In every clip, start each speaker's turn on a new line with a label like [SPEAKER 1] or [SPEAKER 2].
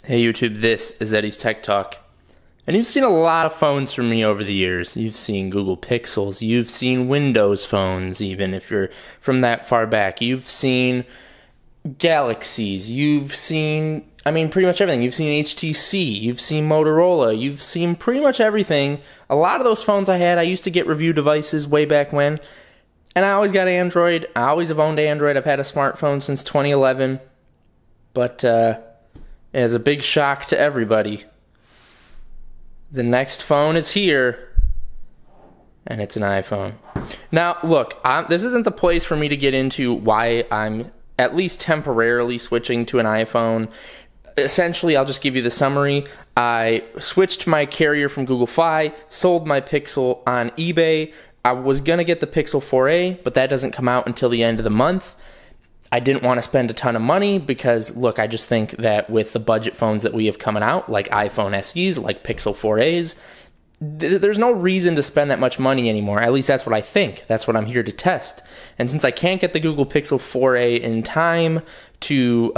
[SPEAKER 1] Hey YouTube, this is Eddie's Tech Talk. And you've seen a lot of phones from me over the years. You've seen Google Pixels, you've seen Windows phones, even if you're from that far back. You've seen Galaxies, you've seen, pretty much everything. You've seen HTC, you've seen Motorola, you've seen pretty much everything. A lot of those phones I used to get review devices way back when. And I always got Android. I always have owned Android. I've had a smartphone since 2011. But, as a big shock to everybody, the next phone is here, and it's an iPhone. Now, look, this isn't the place for me to get into why I'm at least temporarily switching to an iPhone. Essentially, I'll just give you the summary. I switched my carrier from Google Fi, sold my Pixel on eBay. I was going to get the Pixel 4a, but that doesn't come out until the end of the month. I didn't want to spend a ton of money because, look, I just think that with the budget phones that we have coming out, like iPhone SEs, like Pixel 4as, there's no reason to spend that much money anymore. At least that's what I think. That's what I'm here to test. And since I can't get the Google Pixel 4a in time to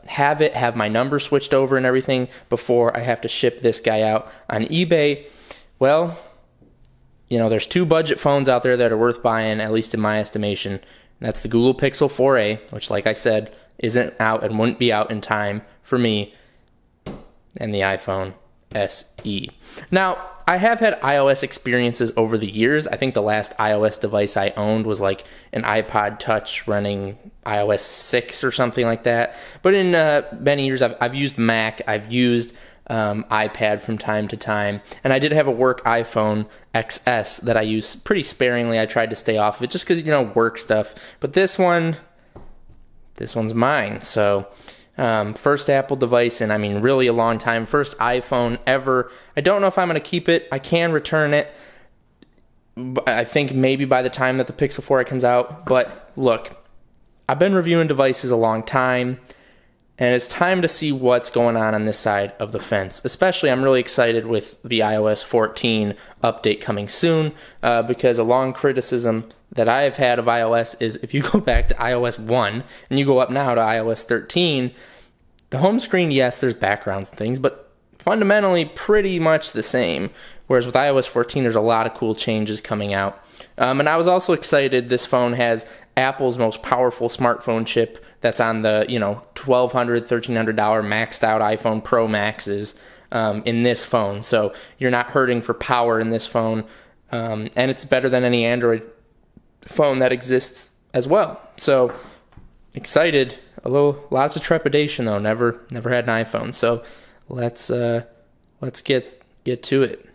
[SPEAKER 1] have my number switched over and everything before I have to ship this guy out on eBay, well, there's two budget phones out there that are worth buying, at least in my estimation. That's the Google Pixel 4a, which, like I said, isn't out and wouldn't be out in time for me, and the iPhone SE. Now, I have had iOS experiences over the years. I think the last iOS device I owned was like an iPod Touch running iOS 6 or something like that. But in many years, I've used Mac, I've used iPad from time to time, and I did have a work iPhone XS that I use pretty sparingly. I tried to stay off of it just because, work stuff. But this one's mine. So first Apple device in, really a long time. First iPhone ever. I don't know if I'm going to keep it. I can return it, I think maybe by the time that the Pixel 4 comes out. But look, I've been reviewing devices a long time, and it's time to see what's going on this side of the fence. Especially, I'm really excited with the iOS 14 update coming soon, because a long criticism that I have had of iOS is if you go back to iOS 1 and you go up now to iOS 13, the home screen, yes, there's backgrounds and things, but fundamentally pretty much the same. Whereas with iOS 14, there's a lot of cool changes coming out. And I was also excited this phone has Apple's most powerful smartphone chip that's on the, $1,200, $1,300 maxed out iPhone Pro Maxes in this phone. So you're not hurting for power in this phone. And it's better than any Android phone that exists as well. So excited, although lots of trepidation though. Never had an iPhone. So let's get to it.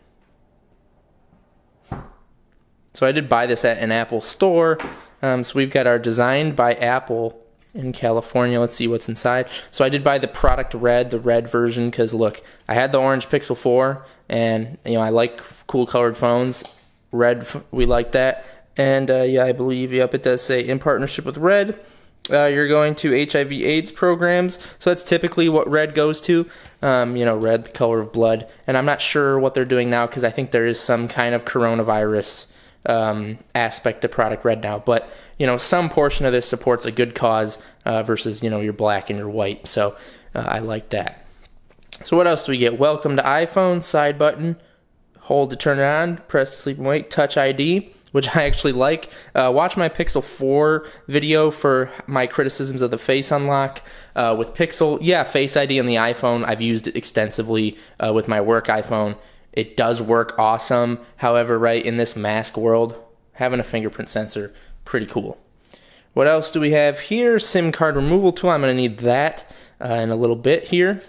[SPEAKER 1] So I did buy this at an Apple store. So we've got our Designed by Apple in California. Let's see what's inside. So I did buy the product red, the red version, because look, I had the orange Pixel 4, and I like cool colored phones. Red, we like that. And I believe, it does say in partnership with Red, you're going to HIV/AIDS programs. So that's typically what red goes to. Red, the color of blood. And I'm not sure what they're doing now because I think there is some kind of coronavirus aspect to product red now, but some portion of this supports a good cause versus your black and your white, so I like that. So what else do we get? Welcome to iPhone, side button, hold to turn it on, press to sleep and wake, Touch ID, which I actually like. Watch my Pixel 4 video for my criticisms of the face unlock with Pixel. Yeah, Face ID on the iPhone, I've used it extensively with my work iPhone. It does work awesome. However, right, in this mask world, having a fingerprint sensor, pretty cool. What else do we have here? SIM card removal tool. I'm going to need that in a little bit here.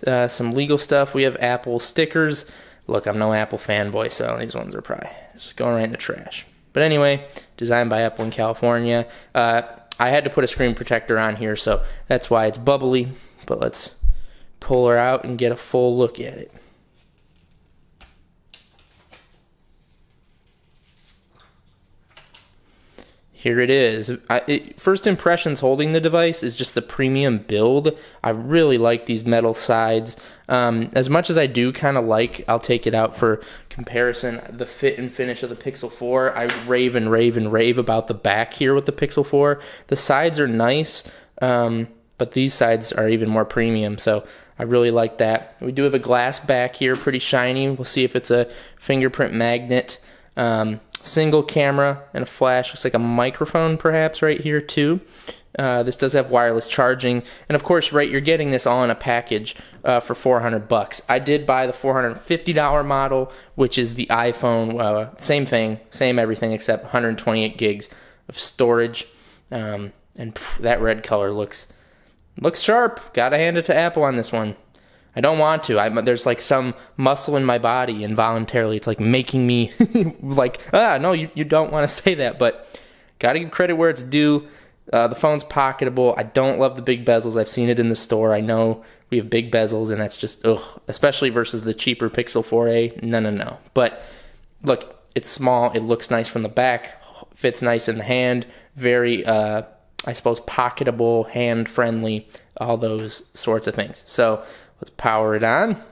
[SPEAKER 1] Some legal stuff. We have Apple stickers. Look, I'm no Apple fanboy, so these ones are probably just going right in the trash. But anyway, Designed by Apple in California. I had to put a screen protector on here, so that's why it's bubbly. But let's pull her out and get a full look at it. Here it is. First impressions holding the device is just the premium build. I really like these metal sides. As much as I do kind of I'll take it out for comparison, the fit and finish of the Pixel 4. I rave and rave and rave about the back here with the Pixel 4. The sides are nice. but these sides are even more premium, so I really like that. We do have a glass back here, pretty shiny. We'll see if it's a fingerprint magnet. Single camera and a flash. Looks like a microphone perhaps right here too. This does have wireless charging, and of course, right, you're getting this all in a package for $400. I did buy the $450 model, which is the iPhone. Same thing, same everything, except 128 gigs of storage. And that red color looks sharp. Gotta hand it to Apple on this one. I don't want to. There's like some muscle in my body involuntarily. It's like making me like, no, you don't want to say that, but gotta give credit where it's due. The phone's pocketable. I don't love the big bezels. I've seen it in the store. I know we have big bezels, and that's just, ugh, especially versus the cheaper Pixel 4a. No. But look, it's small. It looks nice from the back. Fits nice in the hand. Very, I suppose, pocketable, hand-friendly, all those sorts of things. So let's power it on.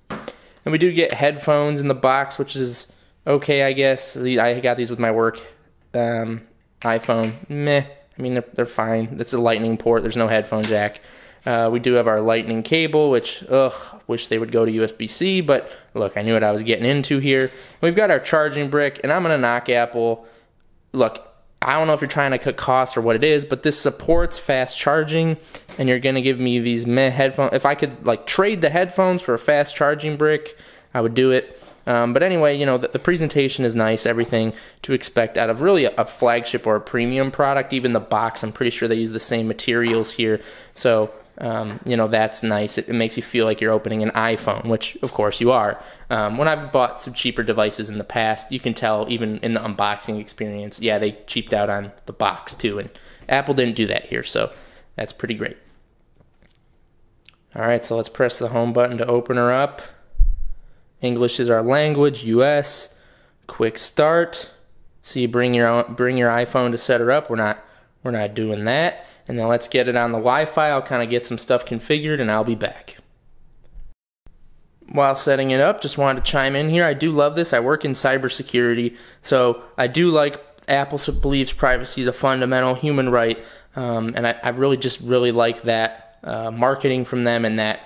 [SPEAKER 1] And we do get headphones in the box, which is okay, I guess. I got these with my work iPhone. Meh. I mean, they're fine. It's a lightning port. There's no headphone jack. We do have our lightning cable, which, wish they would go to USB-C, but look, I knew what I was getting into here. We've got our charging brick, and I'm going to knock Apple. Look, I don't know if you're trying to cut costs or what it is, but this supports fast charging, and you're going to give me these meh headphones. If I could, like, trade the headphones for a fast charging brick, I would do it. But anyway, you know, the presentation is nice, everything to expect out of really a flagship or a premium product. Even the box, I'm pretty sure they use the same materials here. So, you know, that's nice. It makes you feel like you're opening an iPhone, which, of course, you are. When I've bought some cheaper devices in the past, you can tell even in the unboxing experience, yeah, they cheaped out on the box too. And Apple didn't do that here, so that's pretty great. All right, so let's press the home button to open her up. English is our language, US, quick start. So you bring your iPhone to set her up. We're not doing that. And then let's get it on the Wi-Fi. I'll kind of get some stuff configured and I'll be back. While setting it up, just wanted to chime in here. I do love this. I work in cybersecurity, so I do like Apple believes privacy is a fundamental human right, and I really like that marketing from them and that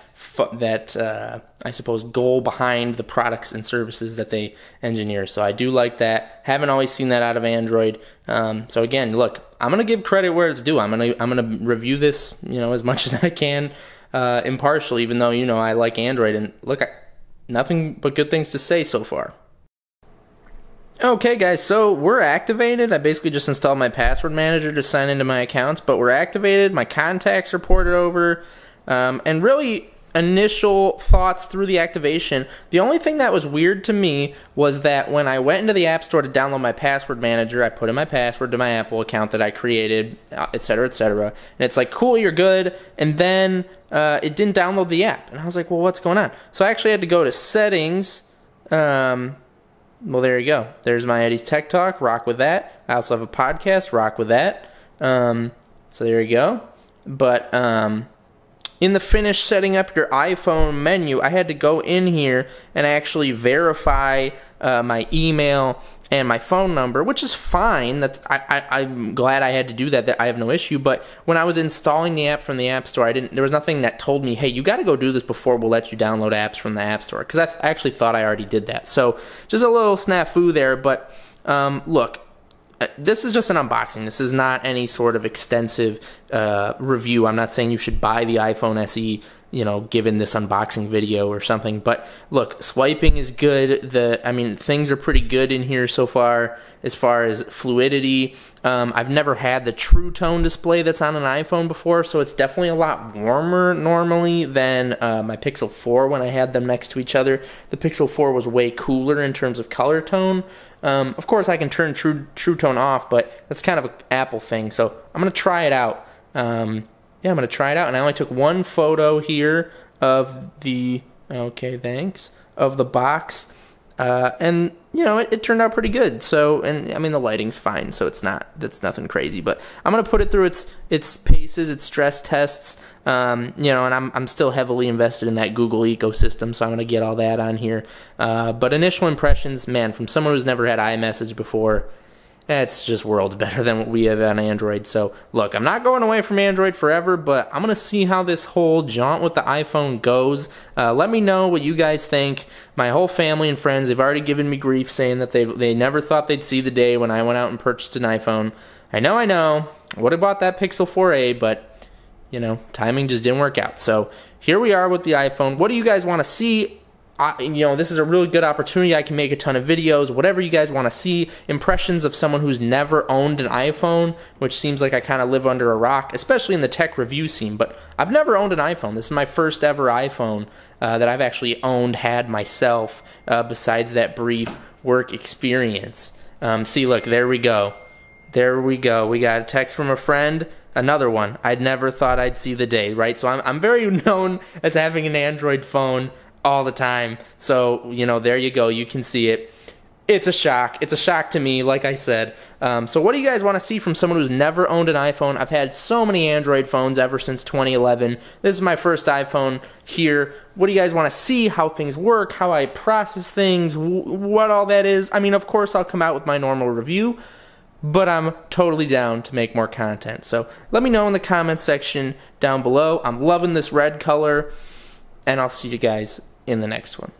[SPEAKER 1] I suppose goal behind the products and services that they engineer. So I do like that. Haven't always seen that out of Android. So again, look, I'm gonna give credit where it's due. I'm gonna review this, you know, as much as I can, impartially, even though, you know, I like Android. And look, nothing but good things to say so far. Okay, guys, so we're activated. I basically just installed my password manager to sign into my accounts, but we're activated. My contacts are ported over, and really, initial thoughts through the activation, the only thing that was weird to me was that when I went into the App Store to download my password manager, I put in my password to my Apple account that I created, etc., etc., and it's like, cool, you're good, and then it didn't download the app, and I was like, well, what's going on? So I actually had to go to settings. Well, there you go. There's my Eddie's Tech Talk. Rock with that. I also have a podcast. Rock with that. So there you go. But in the finish setting up your iPhone menu, I had to go in here and actually verify my email and my phone number, which is fine. I'm glad I had to do that. I have no issue. But when I was installing the app from the App Store, there was nothing that told me, hey, you got to go do this before we'll let you download apps from the App Store, because I actually thought I already did that. So just a little snafu there. But look, this is just an unboxing. This is not any sort of extensive review. I'm not saying you should buy the iPhone SE, you know, given this unboxing video or something. But look, swiping is good. I mean, things are pretty good in here so far as fluidity. I've never had the True Tone display that's on an iPhone before, so it's definitely a lot warmer normally than my Pixel 4 when I had them next to each other. The Pixel 4 was way cooler in terms of color tone. Of course, I can turn True Tone off, but that's kind of an Apple thing, so I'm going to try it out. Yeah, I'm going to try it out, and I only took one photo here of the, okay, thanks, of the box, and, you know, it turned out pretty good. So, and, I mean, the lighting's fine, so that's nothing crazy, but I'm going to put it through its paces, its stress tests, you know, and I'm still heavily invested in that Google ecosystem, so I'm going to get all that on here. But initial impressions, man, from someone who's never had iMessage before, it's just worlds better than what we have on Android. So look, I'm not going away from Android forever, but I'm gonna see how this whole jaunt with the iPhone goes. Let me know what you guys think. My whole family and friends have already given me grief saying that they never thought they'd see the day when I went out and purchased an iPhone. I know. I would have bought that Pixel 4a, but you know, timing just didn't work out. So here we are with the iPhone. What do you guys want to see? This is a really good opportunity. I can make a ton of videos, whatever you guys want to see. Impressions of someone who's never owned an iPhone, which seems like I kind of live under a rock, especially in the tech review scene. But I've never owned an iPhone. This is my first ever iPhone that I've actually had myself, besides that brief work experience. See, look, there we go. We got a text from a friend. Another one. I'd never thought I'd see the day, right? So I'm very known as having an Android phone all the time. So, there you go. You can see it. It's a shock. It's a shock to me, like I said. So what do you guys want to see from someone who's never owned an iPhone? I've had so many Android phones ever since 2011. This is my first iPhone here. What do you guys want to see? How things work? How I process things? What all that is? I mean, of course, I'll come out with my normal review, but I'm totally down to make more content. So let me know in the comments section down below. I'm loving this red color, and I'll see you guys in the next one.